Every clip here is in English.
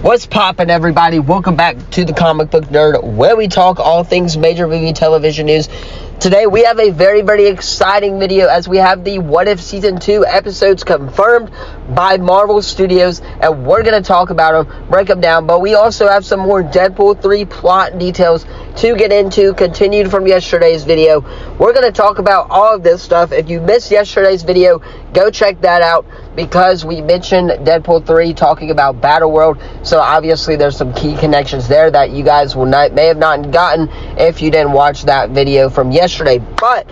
What's poppin', everybody? Welcome back to the Comic Book Nerd, where we talk all things major movie television news. Today we have a very, very exciting video as we have the What If Season 2 episodes confirmed by Marvel Studios, and we're going to talk about them, break them down, but we also have some more Deadpool 3 plot details to get into, continued from yesterday's video. We're going to talk about all of this stuff. If you missed yesterday's video, go check that out, because we mentioned Deadpool 3 talking about Battleworld, so obviously there's some key connections there that you guys may have not gotten if you didn't watch that video from yesterday. But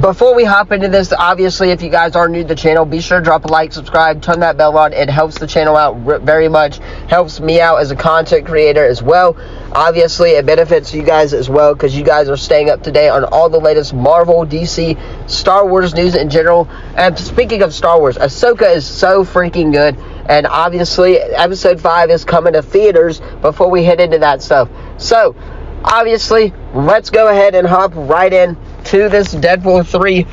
before we hop into this, obviously, if you guys are new to the channel, be sure to drop a like, subscribe, turn that bell on. It helps the channel out very much, helps me out as a content creator as well. Obviously, it benefits you guys as well, because you guys are staying up to date on all the latest Marvel, DC, Star Wars news in general. And speaking of Star Wars, Ahsoka is so freaking good, and obviously episode 5 is coming to theaters before we head into that stuff. So obviously, let's go ahead and hop right in to this Deadpool 3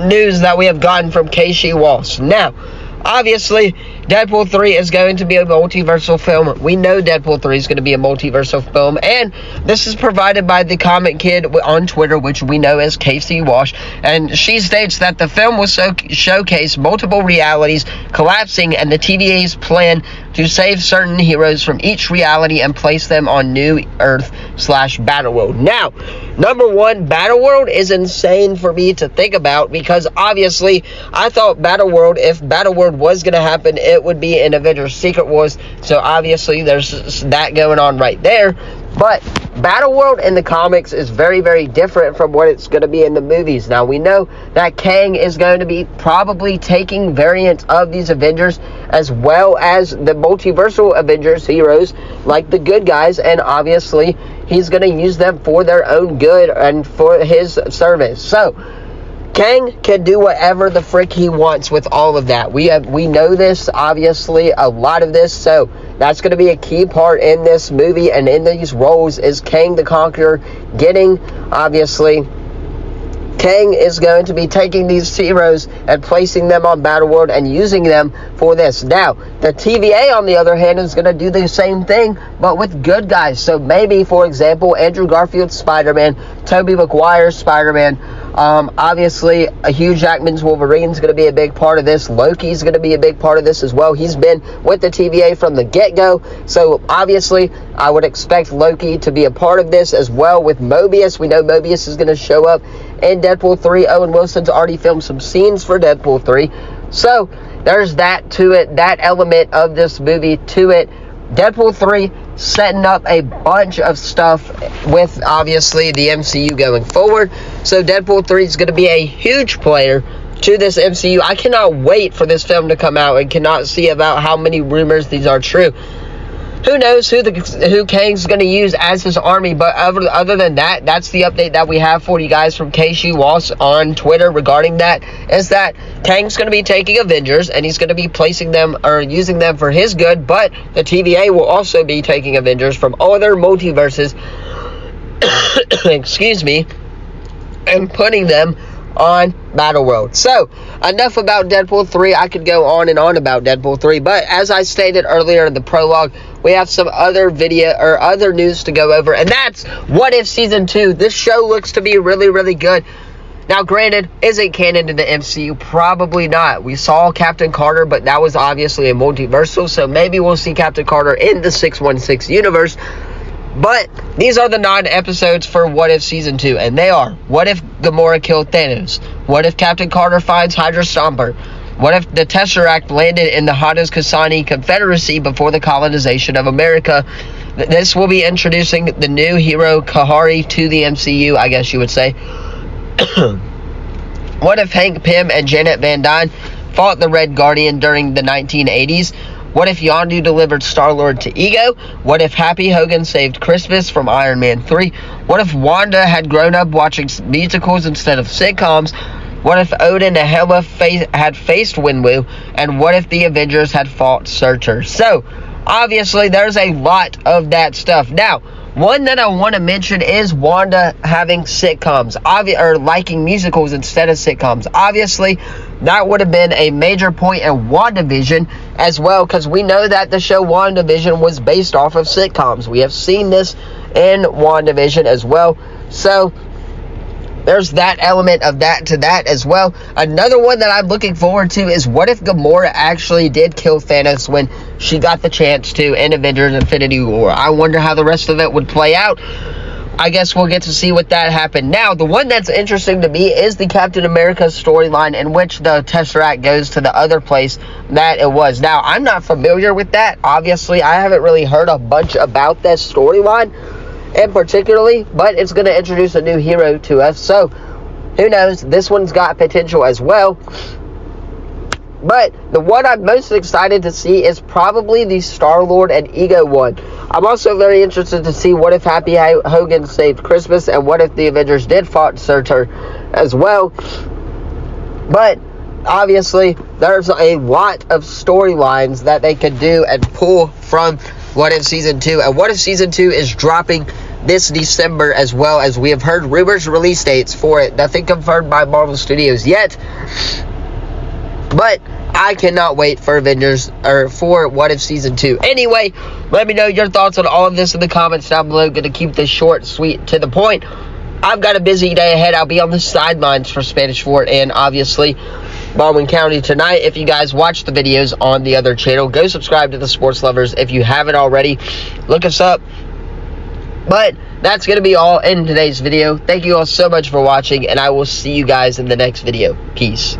news that we have gotten from Casey Walsh. Now, obviously, Deadpool 3 is going to be a multiversal film. We know Deadpool 3 is going to be a multiversal film, and this is provided by the Comic Kid on Twitter, which we know as Casey Walsh, and she states that the film will showcase multiple realities collapsing and the TVA's plan to save certain heroes from each reality and place them on New Earth/Battleworld. Now, number one, Battleworld is insane for me to think about, because obviously I thought Battleworld, if Battleworld was going to happen, it would be in Avengers Secret Wars, so obviously there's that going on right there. But Battleworld in the comics is very, very different from what it's going to be in the movies. Now, we know that Kang is going to be probably taking variants of these Avengers, as well as the multiversal Avengers heroes, like the good guys, and obviously he's going to use them for their own good and for his service. So Kang can do whatever the frick he wants with all of that. We know this, obviously, a lot of this, so that's going to be a key part in this movie and in these roles is Kang the Conqueror getting, obviously, Kang is going to be taking these heroes and placing them on Battleworld and using them for this. Now, the TVA, on the other hand, is going to do the same thing, but with good guys. So maybe, for example, Andrew Garfield's Spider-Man, Tobey Maguire's Spider-Man, obviously, Hugh Jackman's Wolverine is going to be a big part of this. Loki's going to be a big part of this as well. He's been with the TVA from the get-go, so obviously I would expect Loki to be a part of this as well. With Mobius, we know Mobius is going to show up in Deadpool 3. Owen Wilson's already filmed some scenes for Deadpool 3, so there's that to it, that element of this movie to it. Deadpool 3 setting up a bunch of stuff with, obviously, the MCU going forward. So Deadpool 3 is going to be a huge player to this MCU. I cannot wait for this film to come out, and cannot see about how many rumors these are true. Who knows who Kang's going to use as his army, but other than that, that's the update that we have for you guys from Casey Walsh on Twitter regarding that, is that Kang's going to be taking Avengers, and he's going to be placing them, or using them for his good, but the TVA will also be taking Avengers from other multiverses, excuse me, and putting them on Battleworld. So, enough about Deadpool 3. I could go on and on about Deadpool 3, but as I stated earlier in the prologue, we have some other video or other news to go over, and that's What If Season 2. This show looks to be really, really good. Now, granted, is it canon to the MCU? Probably not. We saw Captain Carter, but that was obviously a multiversal, so maybe we'll see Captain Carter in the 616 universe. But these are the 9 episodes for What If Season 2, and they are: what if Gamora killed Thanos? What if Captain Carter finds Hydra Stomper? What if the Tesseract landed in the Haudenosaunee Confederacy before the colonization of America? This will be introducing the new hero Kahari to the MCU, I guess you would say. What if Hank Pym and Janet Van Dyne fought the Red Guardian during the 1980s? What if Yondu delivered Star-Lord to Ego? What if Happy Hogan saved Christmas from Iron Man 3? What if Wanda had grown up watching musicals instead of sitcoms? What if Odin and Hela had faced Winwu? And what if the Avengers had fought Surtur? So, obviously, there's a lot of that stuff. Now, One that I want to mention is Wanda having sitcoms, or liking musicals instead of sitcoms. Obviously, that would have been a major point in WandaVision as well, because we know that the show WandaVision was based off of sitcoms. We have seen this in WandaVision as well. So there's that element of that to that as well. Another one that I'm looking forward to is what if Gamora actually did kill Thanos when she got the chance to in Avengers Infinity War. I wonder how the rest of it would play out. I guess we'll get to see what that happened. Now, the one that's interesting to me is the Captain America storyline, in which the Tesseract goes to the other place that it was. Now, I'm not familiar with that. Obviously, I haven't really heard a bunch about this storyline in particularly, but it's going to introduce a new hero to us, so who knows, this one's got potential as well. But the one I'm most excited to see is probably the Star-Lord and Ego one. I'm also very interested to see what if Happy Hogan saved Christmas, and what if the Avengers did fight Surtur as well. But obviously there's a lot of storylines that they could do and pull from What If Season 2. And What If Season 2 is dropping this December as well, as we have heard rumors, release dates for it. Nothing confirmed by Marvel Studios yet. But I cannot wait for for What If Season 2. Anyway, let me know your thoughts on all of this in the comments down below. Going to keep this short, sweet, to the point. I've got a busy day ahead. I'll be on the sidelines for Spanish Fort and obviously Baldwin County tonight. If you guys watch the videos on the other channel, go subscribe to the Sports Lovers if you haven't already. Look us up. But that's going to be all in today's video. Thank you all so much for watching, and I will see you guys in the next video. Peace.